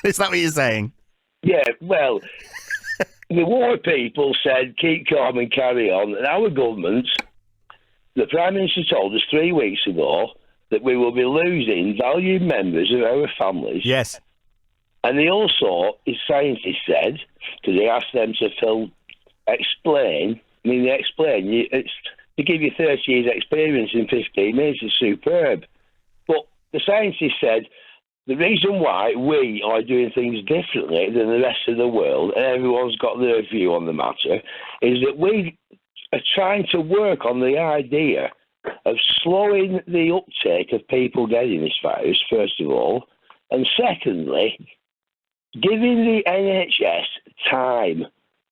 Is that what you're saying? Yeah, well, the war people said keep calm and carry on. And our government, the Prime Minister told us 3 weeks ago that we will be losing valued members of our families. Yes. And they also, his scientists said, because they asked them to explain, to give you 30 years experience in 15 minutes is superb. But the scientists said the reason why we are doing things differently than the rest of the world, and everyone's got their view on the matter, is that we are trying to work on the idea of slowing the uptake of people getting this virus, first of all, and secondly, giving the NHS time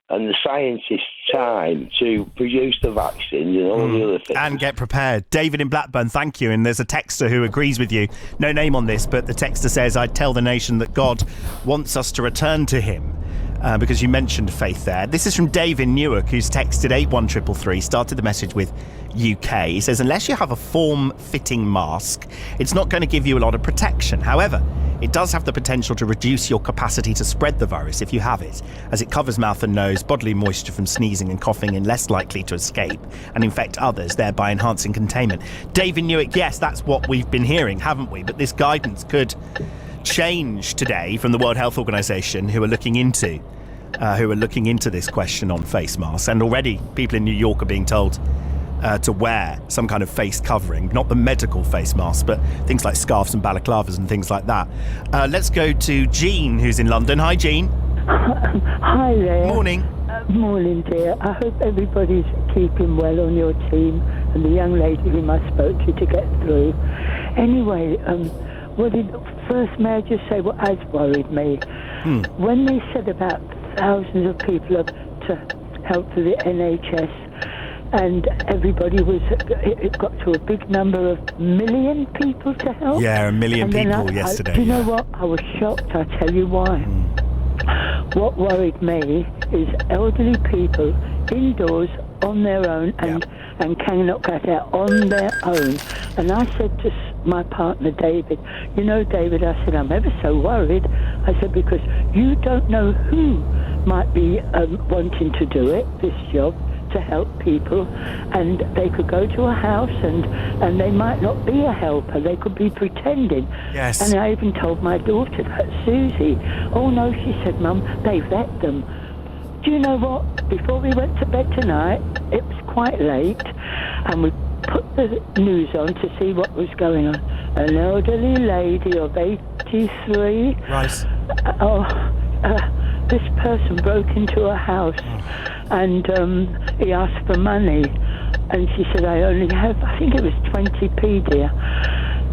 and the scientists time to produce the vaccine and all the other things. And get prepared. David in Blackburn, thank you. And there's a texter who agrees with you. No name on this, but the texter says, I'd tell the nation that God wants us to return to him. Because you mentioned faith there. This is from Dave in Newark, who's texted 81333, started the message with UK. He says, unless you have a form-fitting mask, it's not going to give you a lot of protection. However, it does have the potential to reduce your capacity to spread the virus if you have it, as it covers mouth and nose, bodily moisture from sneezing and coughing, and less likely to escape and infect others, thereby enhancing containment. Dave in Newark, yes, that's what we've been hearing, haven't we? But this guidance could change today from the World Health Organization, who are looking into this question on face masks. And already people in New York are being told to wear some kind of face covering, not the medical face mask, but things like scarves and balaclavas and things like that. Let's go to Jean, who's in London. Hi, Jean. Hi there. Morning. Morning, dear. I hope everybody's keeping well on your team and the young lady whom I spoke to get through. Anyway, first, may I just say what has worried me? When they said about thousands of people to help for the NHS, and everybody it got to a big number of million people to help. Yeah, 1 million people yesterday. Do you know what? I was shocked. I'll tell you why. What worried me is elderly people indoors on their own and cannot get out on their own. And I said to my partner, David, David, I said, I'm ever so worried. I said, because you don't know who might be wanting to do this job, to help people, and they could go to a house and they might not be a helper, they could be pretending. Yes. And I even told my daughter that, Susie. Oh no, she said, Mum, they vet them. Do you know what? Before we went to bed tonight, it was quite late, and we put the news on to see what was going on. An elderly lady of 83. Right. This person broke into a house and he asked for money, and she said, I only have, I think it was 20p, dear.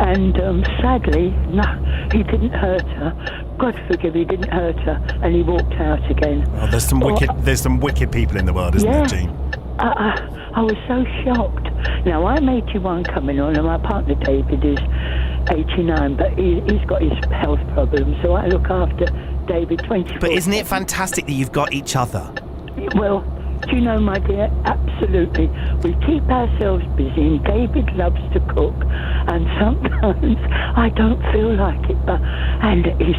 And sadly, no, he didn't hurt her. God forgive, he didn't hurt her, and he walked out again. Oh, there's some wicked people in the world, isn't there, Jean? I was so shocked. Now, I'm 81 coming on, and my partner David is 89, but he's got his health problems, so I look after David 24. But isn't it fantastic that you've got each other? Well, do you know, my dear, absolutely. We keep ourselves busy, and David loves to cook, and sometimes I don't feel like it, and he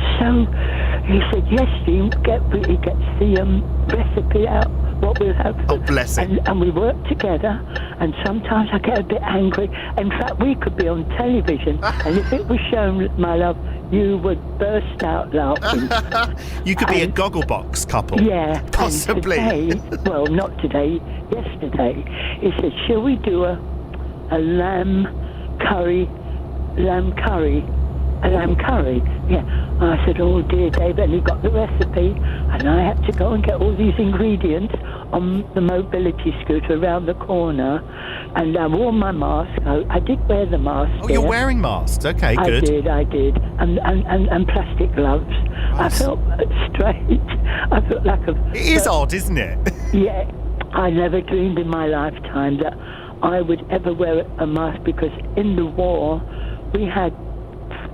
said, yes, Jean, he gets the recipe out, what we'll have. Oh, bless him. And we work together, and sometimes I get a bit angry. In fact, we could be on television, and if it was shown, my love, you would burst out laughing. You could be a Gogglebox couple. Yeah. Possibly. And today, well, not today, yesterday, he said, shall we do a lamb curry? Yeah. I said, oh dear, David, and he got the recipe, and I had to go and get all these ingredients on the mobility scooter around the corner, and I wore my mask. I did wear the mask. Oh, you're wearing masks? Okay, good. I did, and plastic gloves. Nice. I felt strange. I felt like It is odd, isn't it? Yeah. I never dreamed in my lifetime that I would ever wear a mask, because in the war, we had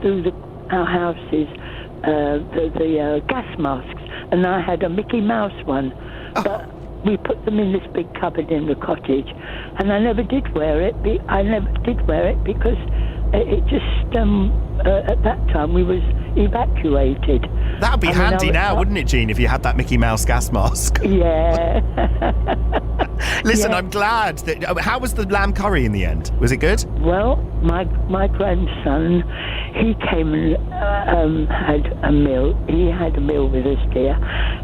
through our houses the gas masks, and I had a Mickey Mouse one, but we put them in this big cupboard in the cottage, and I never did wear it. Because it just at that time we was evacuated, That would be I mean, handy now, wouldn't it, Jean, if you had that Mickey Mouse gas mask? Yeah. Listen, Yeah. I'm glad that. How was the lamb curry in the end? Was it good? Well, my grandson, he came and had a meal. He had a meal with us, dear.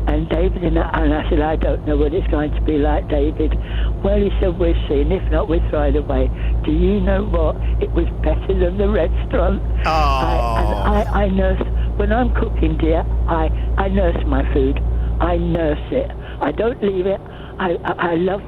And David and I said, I don't know what it's going to be like, David. Well, he said, we'll see, and if not, we'll throw it away. Do you know what? It was better than the restaurant. Oh. I nurse, when I'm cooking, dear, I nurse my food. I nurse it. I don't leave it. I love.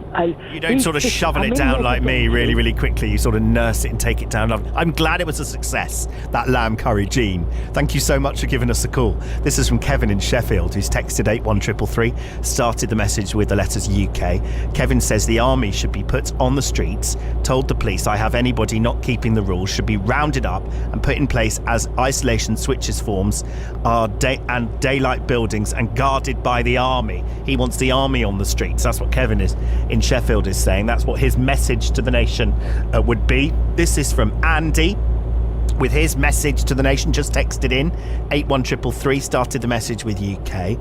You don't sort of shovel it down like me really, really quickly. You sort of nurse it and take it down. I'm glad it was a success, that lamb curry, Jean. Thank you so much for giving us a call. This is from Kevin in Sheffield, who's texted 81333, started the message with the letters UK. Kevin says the army should be put on the streets, told the police I have anybody not keeping the rules should be rounded up and put in place as isolation switches forms and daylight buildings and guarded by the army. He wants the army on the streets. That's what Kevin is in Sheffield is saying. That's what his message to the nation would be. This is from Andy with his message to the nation, just texted in 81333, started the message with UK.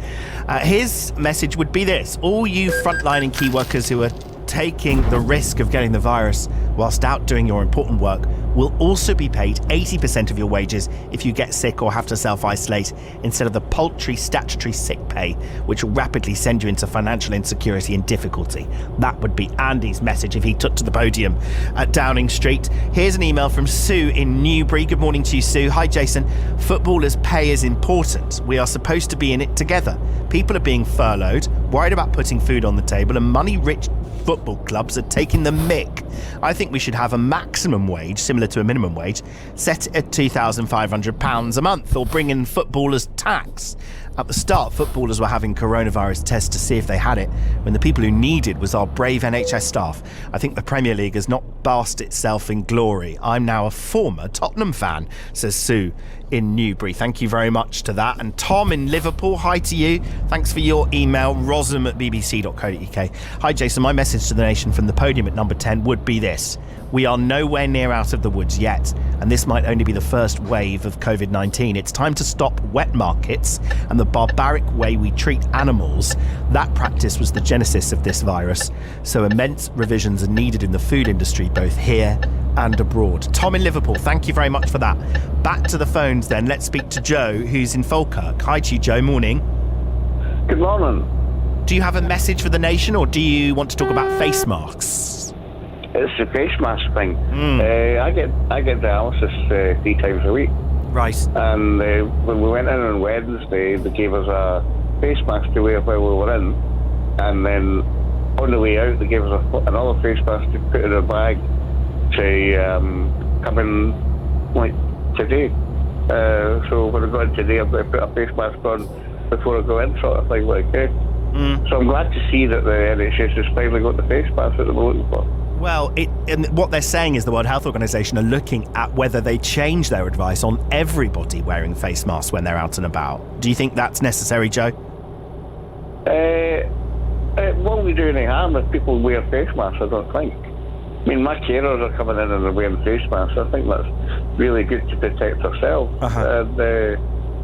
His message would be this: all you frontline and key workers who are taking the risk of getting the virus whilst out doing your important work will also be paid 80% of your wages if you get sick or have to self-isolate, instead of the paltry statutory sick pay, which will rapidly send you into financial insecurity and difficulty. That would be Andy's message if he took to the podium at Downing Street. Here's an email from Sue in Newbury. Good morning to you, Sue. Hi, Jason. Footballers' pay is important. We are supposed to be in it together. People are being furloughed, worried about putting food on the table, and money-rich football clubs are taking the mick. I think we should have a maximum wage, similar to a minimum wage, set at £2,500 a month, or bring in footballers' tax. At the start, footballers were having coronavirus tests to see if they had it, when the people who needed was our brave NHS staff. I think the Premier League has not basked itself in glory. I'm now a former Tottenham fan, says Sue in Newbury. Thank you very much to that. And Tom in Liverpool, hi to you. Thanks for your email, rosam@bbc.co.uk. Hi, Jason. My message to the nation from the podium at number 10 would be this: we are nowhere near out of the woods yet, and this might only be the first wave of COVID-19. It's time to stop wet markets and the barbaric way we treat animals. That practice was the genesis of this virus, so immense revisions are needed in the food industry, both here and abroad. Tom in Liverpool, thank you very much for that. Back to the phones then. Let's speak to Joe, who's in Falkirk. Hi to you, Joe. Morning. Good morning. Do you have a message for the nation, or do you want to talk about face masks? It's the face mask thing. I get dialysis 3 times a week. Right. And when we went in on Wednesday, they gave us a face mask to wear while we were in. And then on the way out, they gave us another face mask to put in a bag to come in, like, today. So when I go in today, I've got to put a face mask on before I go in, sort of thing, like that. So I'm glad to see that the NHS has finally got the face mask that they were looking for. Well, and what they're saying is the World Health Organization are looking at whether they change their advice on everybody wearing face masks when they're out and about. Do you think that's necessary, Joe? It won't be doing any harm if people wear face masks, I don't think. I mean, my carers are coming in and they're wearing face masks. I think that's really good to protect ourselves.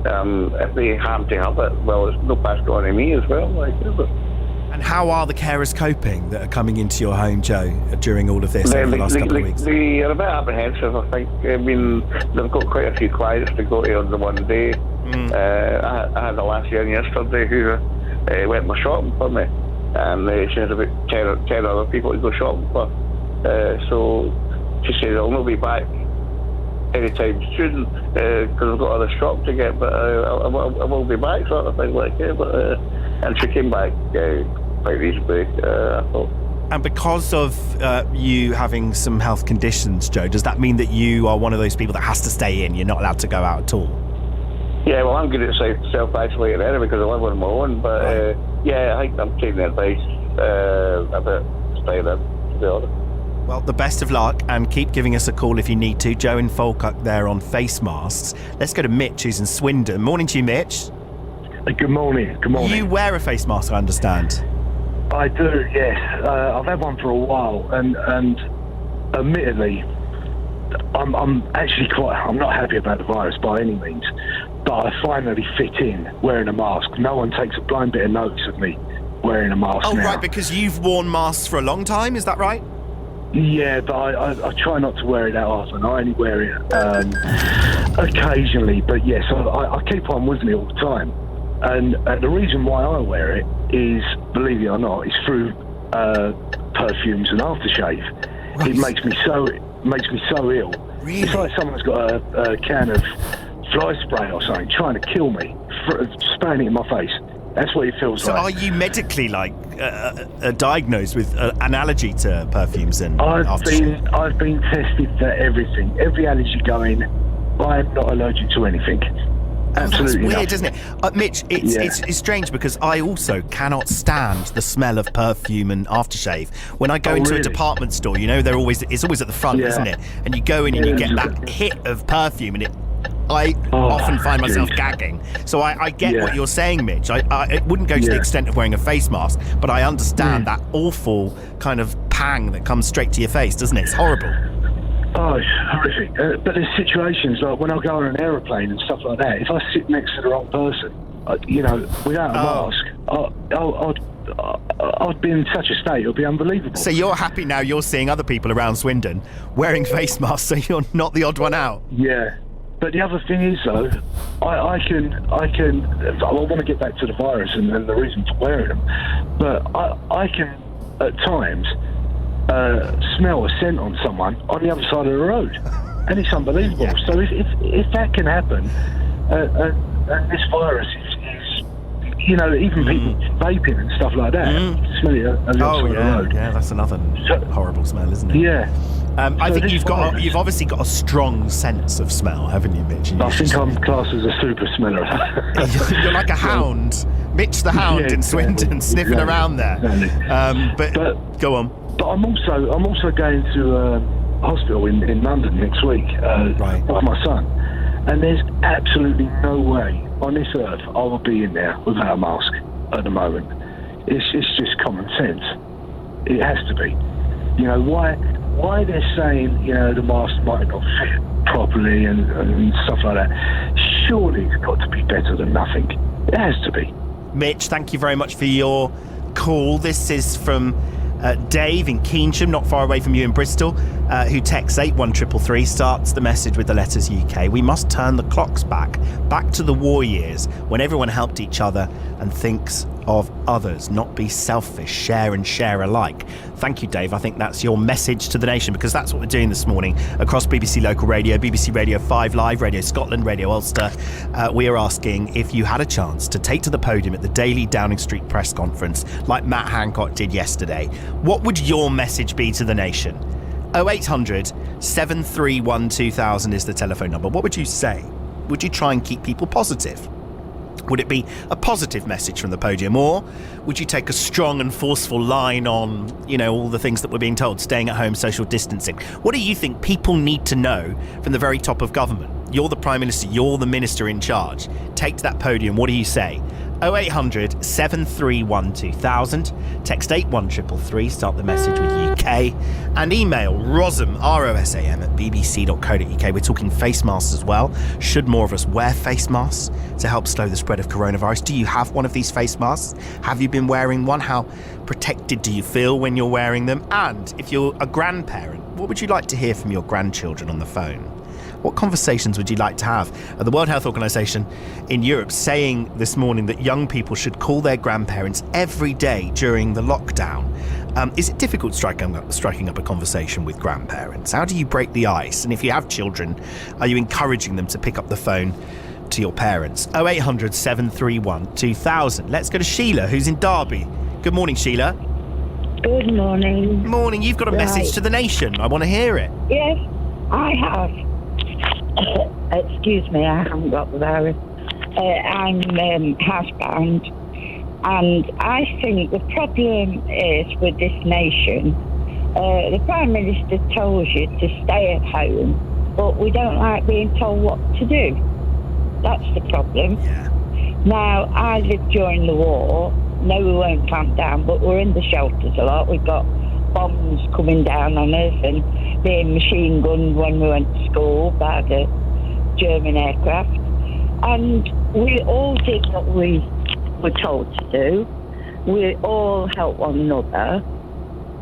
And if they happen to have it, well, it's no passed on to me as well, like, is it? And how are the carers coping that are coming into your home, Joe, during all of this over the last couple of weeks? They are a bit apprehensive, I think. I mean, they've got quite a few clients to go to on the one day. I had a lassie in yesterday who went my shopping for me, and she had about 10 other people to go shopping for. So she said, I'll not be back anytime soon because I've got other shop to get, but I will be back, sort of thing, like that. But and she came back quite reasonably, I thought. And because of you having some health conditions, Joe, does that mean that you are one of those people that has to stay in? You're not allowed to go out at all? Yeah, well, I'm good at self-isolating anyway because I live on my own. But I think I'm taking the advice about staying in, to be honest. Well, the best of luck, and keep giving us a call if you need to. Joe in Falkirk there on face masks. Let's go to Mitch, who's in Swindon. Morning to you, Mitch. Good morning. Good morning. You wear a face mask, I understand. I do, yes. I've had one for a while, and admittedly, I'm not happy about the virus by any means. but I finally fit in wearing a mask. No one takes a blind bit of notice of me wearing a mask Oh, now. right, because you've worn masks for a long time, is that right? Yeah, but I try not to wear it that often. I only wear it occasionally, but yes, I keep on with me all the time. And the reason why I wear it is, believe it or not, is through perfumes and aftershave. Right. It makes me so ill. Really? It's like someone's got a can of fly spray or something trying to kill me, spraying it in my face. That's what it feels So like. are you medically, diagnosed with an allergy to perfumes and aftershave? I've been tested for everything, every allergy going. I'm not allergic to anything. Absolutely That's weird, not. isn't it? Mitch, it's strange because I also cannot stand the smell of perfume and aftershave. When I go into a really? department store, it's always at the front, Yeah. isn't it? And you go in and you get that hit of perfume, and I often find myself geez. gagging. So I get Yeah. what you're saying, Mitch. It wouldn't go to the Yeah. extent of wearing a face mask, but I understand that awful kind of pang that comes straight to your face, doesn't it? It's horrible. Oh, it's horrific. But there's situations like when I go on an aeroplane and stuff like that, if I sit next to the wrong person, without a mask, I'd be in such a state, it would be unbelievable. So you're happy now you're seeing other people around Swindon wearing face masks, so you're not the odd one out. Yeah. But the other thing is, though, I want to get back to the virus and the reason for wearing them, but I can, at times, smell a scent on someone on the other side of the road, and it's unbelievable. Yeah. So if that can happen, and this virus is even people vaping and stuff like that, smell it on the other side of the road. Yeah, that's another horrible smell, isn't it? Yeah. I So think this virus- you've obviously got a strong sense of smell, haven't you, Mitch? I think I'm classed as a super smeller. You're like a hound, Mitch the Hound Yeah, in Swindon, exactly, sniffing exactly, around there. exactly. But go on. But I'm also going to hospital in London next week Right. with my son, and there's absolutely no way on this earth I will be in there without a mask at the moment. It's just common sense. It has to be. Why they're saying the mask might not fit properly and stuff like that. Surely it's got to be better than nothing. It has to be. Mitch, thank you very much for your call. This is from Dave in Keynsham, not far away from you in Bristol, who texts 81333, starts the message with the letters UK. We must turn the clocks back to the war years when everyone helped each other and thinks of others, not be selfish, share and share alike. Thank you, Dave. I think that's your message to the nation, because that's what we're doing this morning across BBC Local Radio, BBC Radio 5 Live, Radio Scotland, Radio Ulster. We are asking if you had a chance to take to the podium at the Daily Downing Street press conference like Matt Hancock did yesterday, what would your message be to the nation? 0800 731 2000 is the telephone number. What would you say? Would you try and keep people positive? Would it be a positive message from the podium, or would you take a strong and forceful line on, all the things that we're being told, staying at home, social distancing? What do you think people need to know from the very top of government? You're the Prime Minister, you're the Minister in charge. Take to that podium, what do you say? 0800 731 2000, text 81333, start the message with UK, and email rosam, ROSAM, at bbc.co.uk. We're talking face masks as well. Should more of us wear face masks to help slow the spread of coronavirus? Do you have one of these face masks? Have you been wearing one? How protected do you feel when you're wearing them? And if you're a grandparent, what would you like to hear from your grandchildren on the phone? What conversations would you like to have? The World Health Organization in Europe saying this morning that young people should call their grandparents every day during the lockdown. Is it difficult striking up a conversation with grandparents? How do you break the ice? And if you have children, are you encouraging them to pick up the phone to your parents? 0800 731 2000. Let's go to Sheila, who's in Derby. Good morning, Sheila. Good morning. Morning. You've got a message to the nation. I want to hear it. Yes, I have. Excuse me, I haven't got the virus. I'm housebound, and I think the problem is with this nation. The Prime Minister tells you to stay at home, but we don't like being told what to do. That's the problem. Yeah. Now, I lived during the war. No, we weren't clamped down, but we're in the shelters a lot. We've got bombs coming down on us and being machine gunned when we went to school by the German aircraft. And we all did what we were told to do. We all helped one another.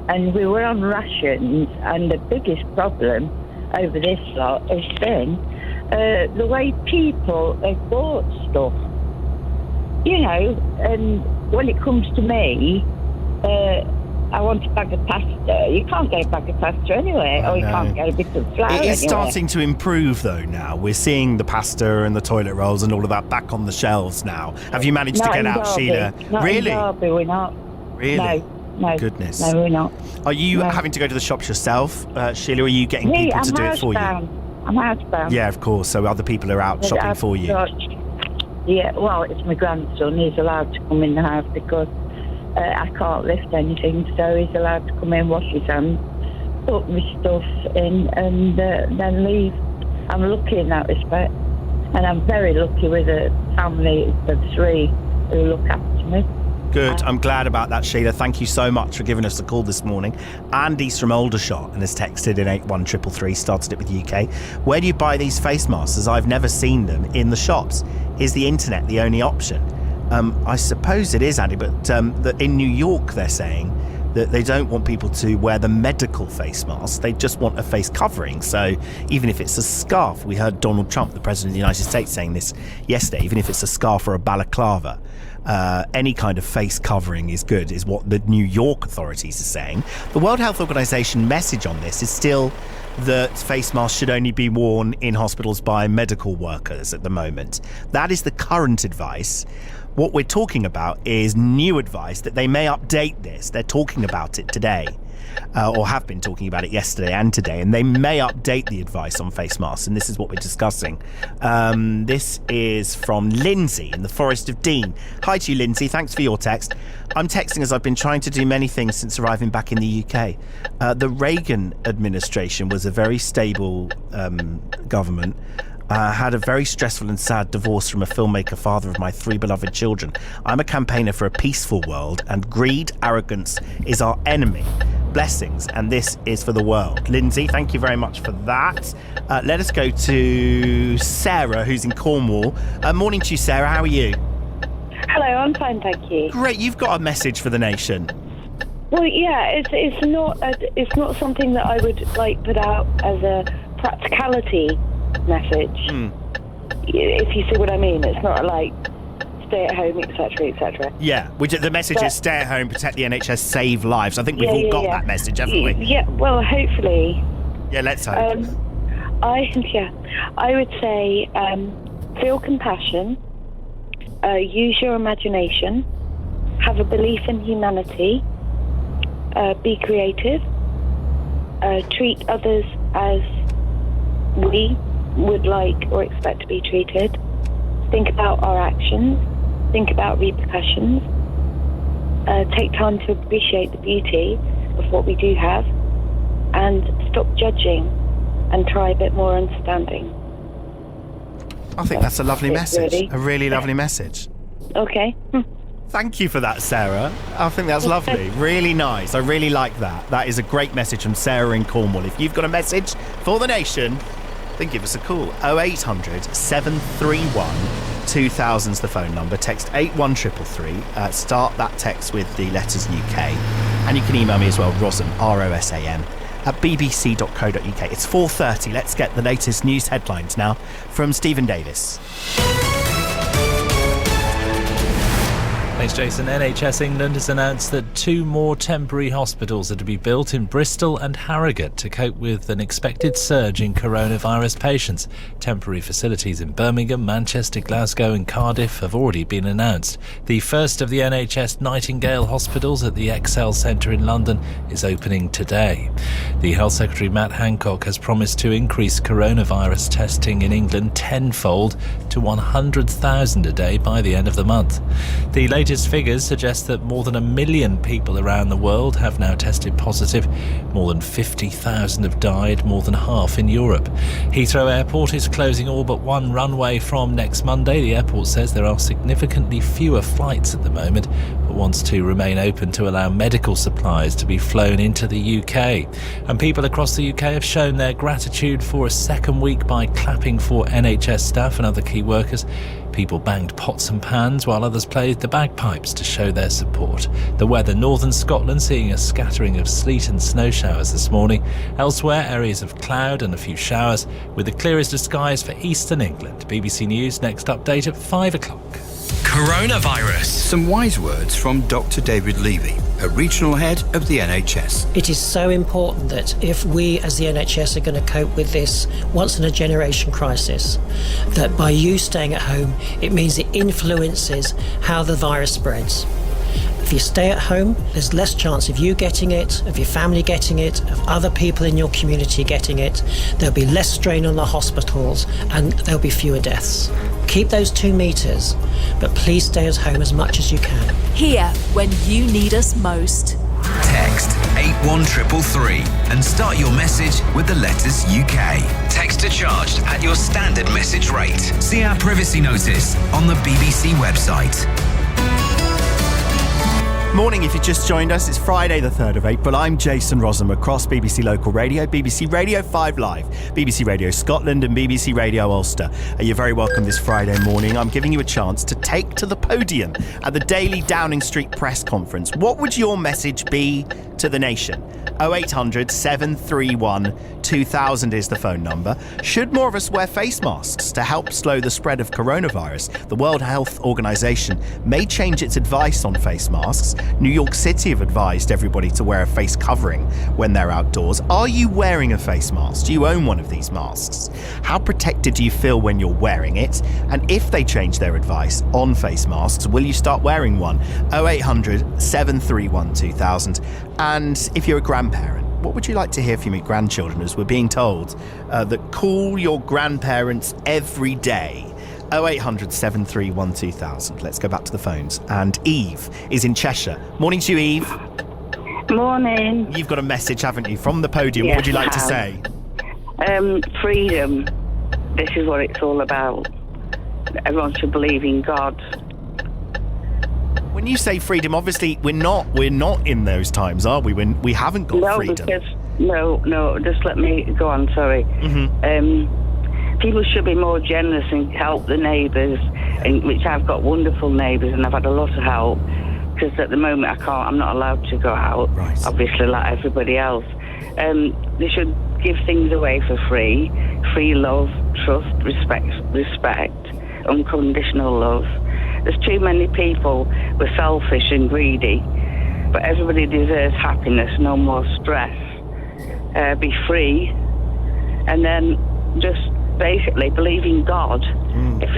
And we were on rations. And the biggest problem over this lot has been the way people have bought stuff. You know, and when it comes to me, I want a bag of pasta. You can't get a bag of pasta anyway, or you can't get a bit of flour. It is anyway. starting to improve, though, now. We're seeing the pasta and the toilet rolls and all of that back on the shelves now. Have you managed to Not get in out, Derby. Sheila? Not Really? in Derby, we're not. Really? No. Goodness. No, we're not. Are you No. having to go to the shops yourself, Sheila, or are you getting Me, people I'm to do it for you? housebound. I'm housebound. Yeah, of course. So other people are out But shopping I've for you. Yeah, well, it's my grandson. He's allowed to come in the house because I can't lift anything, so he's allowed to come in, wash his hands, put my stuff in, and then leave. I'm lucky in that respect, and I'm very lucky with a family of 3 who look after me. Good. I'm glad about that, Sheila. Thank you so much for giving us a call this morning. Andy's from Aldershot and has texted in 81333, started it with UK. Where do you buy these face masks, as I've never seen them in the shops? Is the internet the only option? I suppose it is, Andy, but in New York they're saying that they don't want people to wear the medical face mask. They just want a face covering. So even if it's a scarf, we heard Donald Trump, the President of the United States, saying this yesterday, even if it's a scarf or a balaclava, any kind of face covering is good, is what the New York authorities are saying. The World Health Organization message on this is still that face masks should only be worn in hospitals by medical workers at the moment. That is the current advice. What we're talking about is new advice that they may update this. They're talking about it today, or have been talking about it yesterday and today, and they may update the advice on face masks, and this is what we're discussing. This is from Lindsay in the Forest of Dean. Hi to you, Lindsay. Thanks for your text. I'm texting as I've been trying to do many things since arriving back in the UK. The Reagan administration was a very stable government. Had a very stressful and sad divorce from a filmmaker, father of my 3 beloved children. I'm a campaigner for a peaceful world, and greed, arrogance is our enemy. Blessings, and this is for the world. Lindsay, thank you very much for that. Let us go to Sarah, who's in Cornwall. Morning to you, Sarah. How are you? Hello, I'm fine, thank you. Great, you've got a message for the nation. Well, yeah, it's not something that I would like put out as a practicality message. If you see what I mean, it's not like stay at home, etc., etc. Yeah, the message is stay at home, protect the NHS, save lives. I think we've all got that message, haven't we? Yeah, well, hopefully. Yeah, let's hope. I would say feel compassion, use your imagination, have a belief in humanity, be creative, treat others as we would like or expect to be treated, think about our actions, think about repercussions, take time to appreciate the beauty of what we do have, and stop judging and try a bit more understanding. I think that's a lovely message. Really. A really lovely message. Okay. Thank you for that, Sarah. I think that's lovely. Really nice. I really like that. That is a great message from Sarah in Cornwall. If you've got a message for the nation, then give us a call. 0800 731 2000's the phone number. Text 81333. Start that text with the letters UK. And you can email me as well, Rosan, ROSAN, at bbc.co.uk. It's 4:30. Let's get the latest news headlines now from Stephen Davis. Thanks, Jason. NHS England has announced that 2 more temporary hospitals are to be built in Bristol and Harrogate to cope with an expected surge in coronavirus patients. Temporary facilities in Birmingham, Manchester, Glasgow and Cardiff have already been announced. The first of the NHS Nightingale hospitals at the ExCeL Centre in London is opening today. The Health Secretary Matt Hancock has promised to increase coronavirus testing in England tenfold to 100,000 a day by the end of the month. The latest figures suggest that more than 1 million people around the world have now tested positive. More than 50,000 have died, more than half in Europe. Heathrow Airport is closing all but one runway from next Monday. The airport says there are significantly fewer flights at the moment, but wants to remain open to allow medical supplies to be flown into the UK. And people across the UK have shown their gratitude for a second week by clapping for NHS staff and other key workers. People banged pots and pans while others played the bagpipes to show their support. The weather: northern Scotland seeing a scattering of sleet and snow showers this morning. Elsewhere, areas of cloud and a few showers, with the clearest of skies for eastern England. BBC News next update at 5 o'clock. Coronavirus. Some wise words from Dr. David Levy, a regional head of the NHS. It is so important that if we as the NHS are going to cope with this once-in-a-generation crisis, that by you staying at home, it means it influences how the virus spreads. If you stay at home, there's less chance of you getting it, of your family getting it, of other people in your community getting it. There'll be less strain on the hospitals and there'll be fewer deaths. Keep those 2 meters, but please stay at home as much as you can. Here when you need us most. Text 81333 and start your message with the letters UK. Text are charged at your standard message rate. See our privacy notice on the BBC website. Morning, if you just joined us, it's Friday the 3rd of April. I'm Jason Rossum across BBC Local Radio, BBC Radio 5 Live, BBC Radio Scotland and BBC Radio Ulster. You're very welcome this Friday morning. I'm giving you a chance to take to the podium at the daily Downing Street press conference. What would your message be to the nation? 0800 731 2000 is the phone number. Should more of us wear face masks to help slow the spread of coronavirus? The World Health Organization may change its advice on face masks. New York City have advised everybody to wear a face covering when they're outdoors. Are you wearing a face mask? Do you own one of these masks? How protected do you feel when you're wearing it? And if they change their advice on face masks, will you start wearing one? 0800 731 2000. And if you're a grandparent, what would you like to hear from your grandchildren, as we're being told that call your grandparents every day? 0800 731 2000. Let's go back to the phones. And Eve is in Cheshire. Morning to you, Eve. Morning. You've got a message, haven't you, from the podium? Yes, what would you like to say? Freedom. This is what it's all about. Everyone should believe in God. When you say freedom, obviously we're not in those times, are we? When we haven't got freedom. No, just let me go on, sorry. People should be more generous and help the neighbours, which I've got wonderful neighbours and I've had a lot of help, because at the moment I'm not allowed to go out, obviously, like everybody else. They should give things away for free love, trust, respect, unconditional love. There's too many people who are selfish and greedy, but everybody deserves happiness, no more stress. Be free, and then just basically believe in God.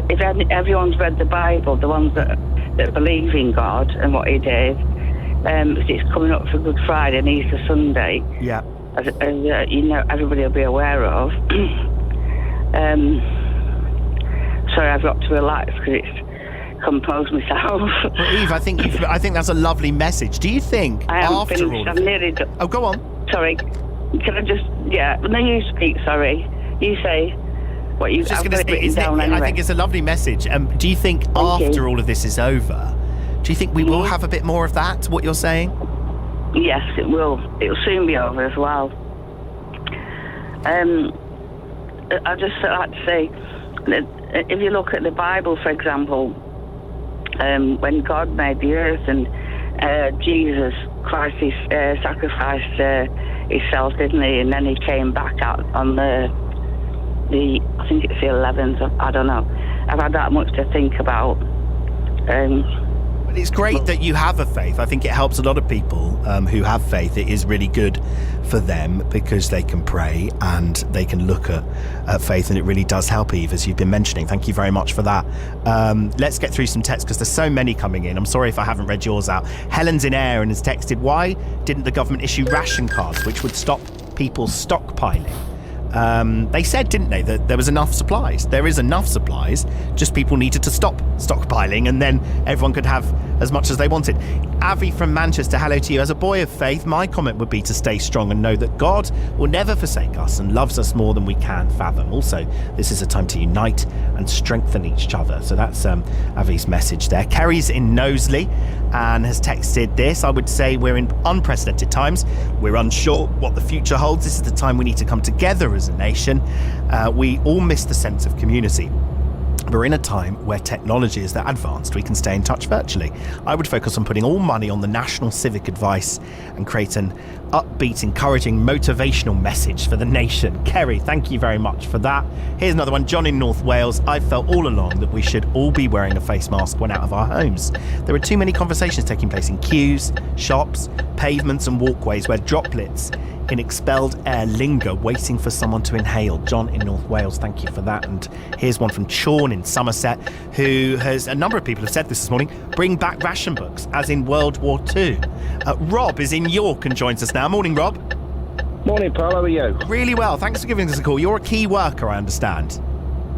If everyone's read the Bible, the ones that believe in God and what He did, it's coming up for Good Friday and Easter Sunday. Yeah. As everybody will be aware of. Sorry, I've got to relax because it's compose myself. Well, Eve, I think that's a lovely message. Do you think I am after finished. all I'm nearly done. Oh, go on. Sorry. Can I just... Yeah. No, you speak, sorry. You say what you... Just going to speak. I think it's a lovely message. Do you think after all of this is over, do you think we will have a bit more of that, what you're saying? Yes, it will. It'll soon be over as well. I'd just like to say that if you look at the Bible, for example, when God made the earth and Jesus Christ sacrificed himself, didn't he? And then he came back out on the I think it's the 11th. I don't know. I've had that much to think about. But it's great that you have a faith. I think it helps a lot of people who have faith. It is really good for them because they can pray and they can look at faith, and it really does help, Eve, as you've been mentioning. Thank you very much for that. Let's get through some texts because there's so many coming in. I'm sorry if I haven't read yours out. Helen's in Ayr and has texted, why didn't the government issue ration cards which would stop people stockpiling? They said, didn't they, that there was enough supplies. There is enough supplies, just people needed to stop stockpiling and then everyone could have as much as they wanted. Avi from Manchester, hello to you. As a boy of faith, my comment would be to stay strong and know that God will never forsake us and loves us more than we can fathom. Also, this is a time to unite and strengthen each other. So that's Avi's message there. Kerry's in Knowsley and has texted this. I would say we're in unprecedented times. We're unsure what the future holds. This is the time we need to come together as a nation. We all miss the sense of community. We're in a time where technology is that advanced we can stay in touch virtually. I would focus on putting all money on the national civic advice and create an upbeat, encouraging, motivational message for the nation. Kerry, thank you very much for that. Here's another one. John in North Wales. I've felt all along that we should all be wearing a face mask when out of our homes. There are too many conversations taking place in queues, shops, pavements and walkways where droplets in expelled air linger, waiting for someone to inhale. John in North Wales, thank you for that. And here's one from Sean in Somerset, who has, a number of people have said this morning, bring back ration books, as in World War II. Rob is in York and joins us now. Morning, Rob. Morning, Paul. How are you? Really well. Thanks for giving us a call. You're a key worker, I understand.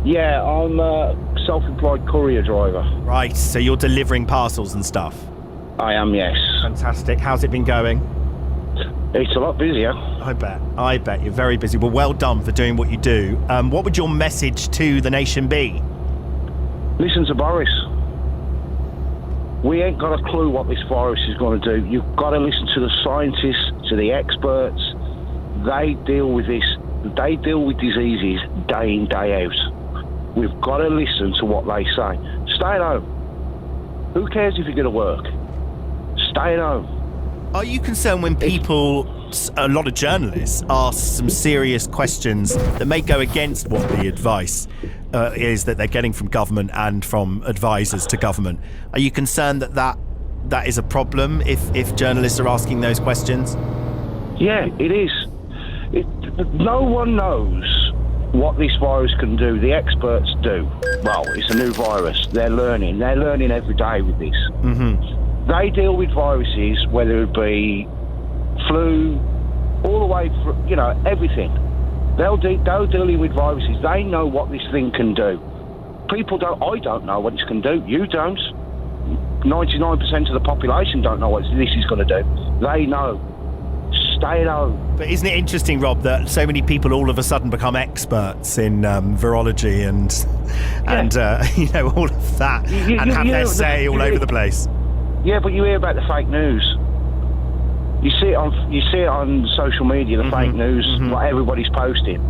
Yeah, I'm a self-employed courier driver. Right, so you're delivering parcels and stuff? I am, yes. Fantastic. How's it been going? It's a lot busier. I bet. You're very busy. Well, well done for doing what you do. What would your message to the nation be? Listen to Boris. We ain't got a clue what this virus is going to do. You've got to listen to the scientists, to the experts. They deal with this. They deal with diseases day in, day out. We've got to listen to what they say. Stay at home. Who cares if you're going to work? Stay at home. Are you concerned when people, a lot of journalists, ask some serious questions that may go against what the advice is that they're getting from government and from advisors to government? Are you concerned that is a problem if journalists are asking those questions? Yeah, it is. No one knows what this virus can do. The experts do. Well, it's a new virus. They're learning. They're learning every day with this. Mm-hmm. They deal with viruses, whether it be flu, all the way through, everything. They'll deal with viruses. They know what this thing can do. People don't. I don't know what it can do. You don't. 99% of the population don't know what this is going to do. They know. Stay at home. But isn't it interesting, Rob, that so many people all of a sudden become experts in virology and all of that, and have their say all over the place? Yeah, but you hear about the fake news. You see it on social media, the fake news, what everybody's posting.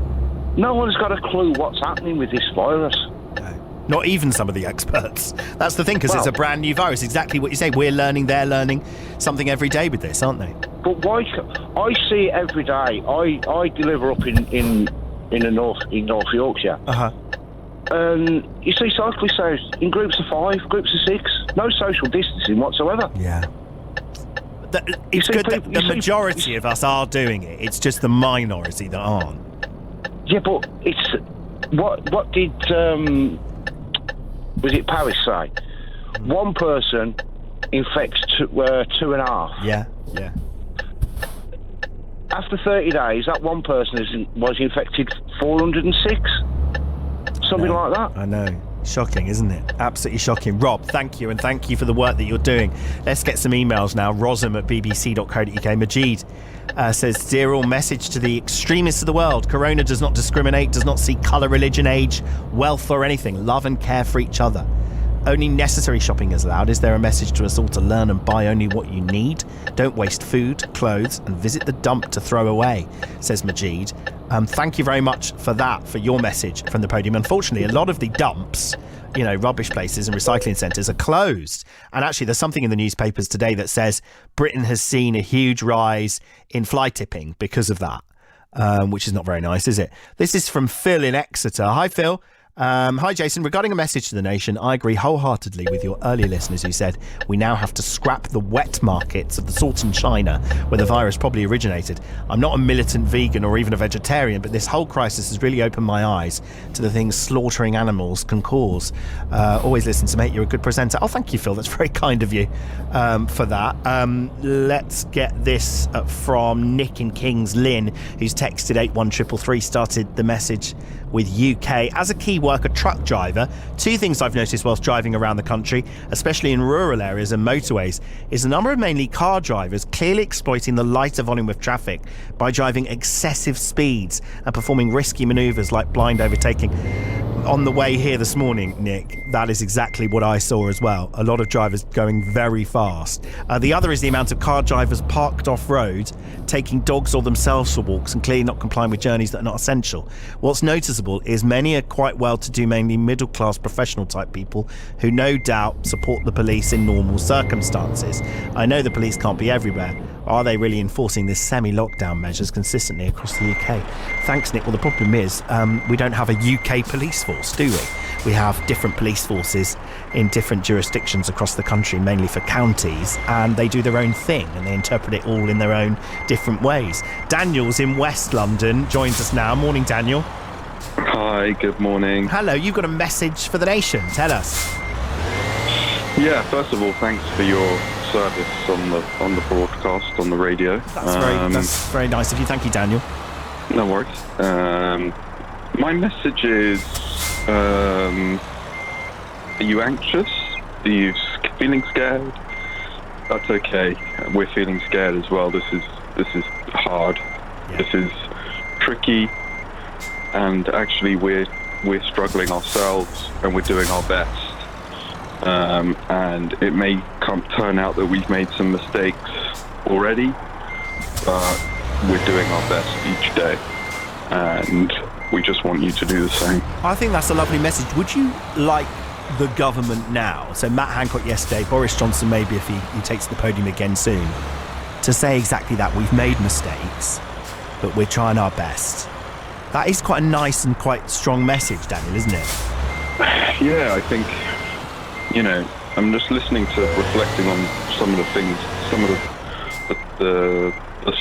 No one's got a clue what's happening with this virus. No, not even some of the experts. That's the thing, because it's a brand new virus. Exactly what you say. We're learning, they're learning something every day with this, aren't they? But why? I see it every day. I deliver up in North Yorkshire. You see cyclists out in groups of 5, groups of 6, no social distancing whatsoever. Yeah. It's good that the majority of us are doing it. It's just the minority that aren't. Yeah, but it's what did was it Paris say? One person infects 2.5. Yeah. After 30 days, that one person was infected 406. Something like that. I know. Shocking, isn't it? Absolutely shocking. Rob, thank you, and thank you for the work that you're doing. Let's get some emails now. Rosam at bbc.co.uk. Majid says, dear all, message to the extremists of the world. Corona does not discriminate, does not seek colour, religion, age, wealth or anything. Love and care for each other. Only necessary shopping is allowed. Is there a message to us all to learn and buy only what you need? Don't waste food, clothes, and visit the dump to throw away, says Majid. Thank you very much for that, for your message from the podium. Unfortunately, a lot of the dumps, rubbish places and recycling centres are closed. And actually, there's something in the newspapers today that says Britain has seen a huge rise in fly tipping because of that, which is not very nice, is it? This is from Phil in Exeter. Hi, Phil. Hi, Jason. Regarding a message to the nation, I agree wholeheartedly with your earlier listeners who said we now have to scrap the wet markets of the salt in China, where the virus probably originated. I'm not a militant vegan or even a vegetarian, but this whole crisis has really opened my eyes to the things slaughtering animals can cause. Always listen to mate. You're a good presenter. Oh, thank you, Phil. That's very kind of you for that. Let's get this from Nick in Kings Lynn, who's texted 81333, started the message with UK. As a key worker truck driver, two things I've noticed whilst driving around the country, especially in rural areas and motorways, is the number of mainly car drivers clearly exploiting the lighter volume of traffic by driving excessive speeds and performing risky manoeuvres like blind overtaking. On the way here this morning, Nick, that is exactly what I saw as well. A lot of drivers going very fast. The other is the amount of car drivers parked off-road, taking dogs or themselves for walks and clearly not complying with journeys that are not essential. What's noticeable notable is many are quite well-to-do, mainly middle-class professional type people who no doubt support the police in normal circumstances. I know the police can't be everywhere. Are they really enforcing this semi-lockdown measures consistently across the UK? Thanks, Nick. Well, the problem is we don't have a UK police force, do we? We have different police forces in different jurisdictions across the country, mainly for counties, and they do their own thing and they interpret it all in their own different ways. Daniel's in West London, joins us now. Morning, Daniel. Hi, good morning. Hello, you've got a message for the nation. Tell us. Yeah, first of all, thanks for your service on the broadcast, on the radio. That's very nice of you. Thank you, Daniel. No worries. My message is, are you anxious? Are you feeling scared? That's okay. We're feeling scared as well. This is hard. Yeah. This is tricky, and actually we're struggling ourselves, and we're doing our best. And it may turn out that we've made some mistakes already, but we're doing our best each day, and we just want you to do the same. I think that's a lovely message. Would you like the government now, so Matt Hancock yesterday, Boris Johnson maybe if he takes the podium again soon, to say exactly that? We've made mistakes, but we're trying our best. That is quite a nice and quite strong message, Daniel, isn't it? Yeah, I think, I'm just listening to, reflecting on some of the things, some of the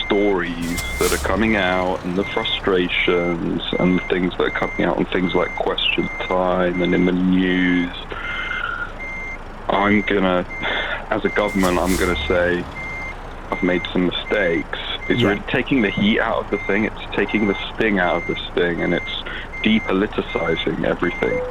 stories that are coming out, and the frustrations and the things that are coming out on things like Question Time and in the news. As a government, I'm gonna say I've made some mistakes. It's really taking the heat out of the thing, it's taking the sting out of this thing, and it's depoliticizing everything.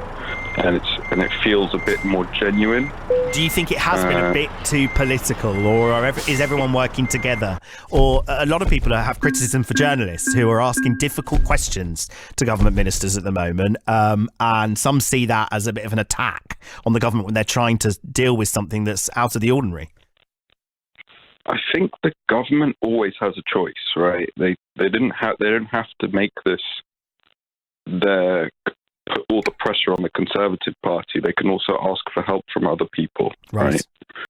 And it feels a bit more genuine. Do you think it has been a bit too political, or is everyone working together? Or a lot of people have criticism for journalists who are asking difficult questions to government ministers at the moment, and some see that as a bit of an attack on the government when they're trying to deal with something that's out of the ordinary. I think the government always has a choice, right? They don't have to make this put all the pressure on the Conservative Party. They can also ask for help from other people, right?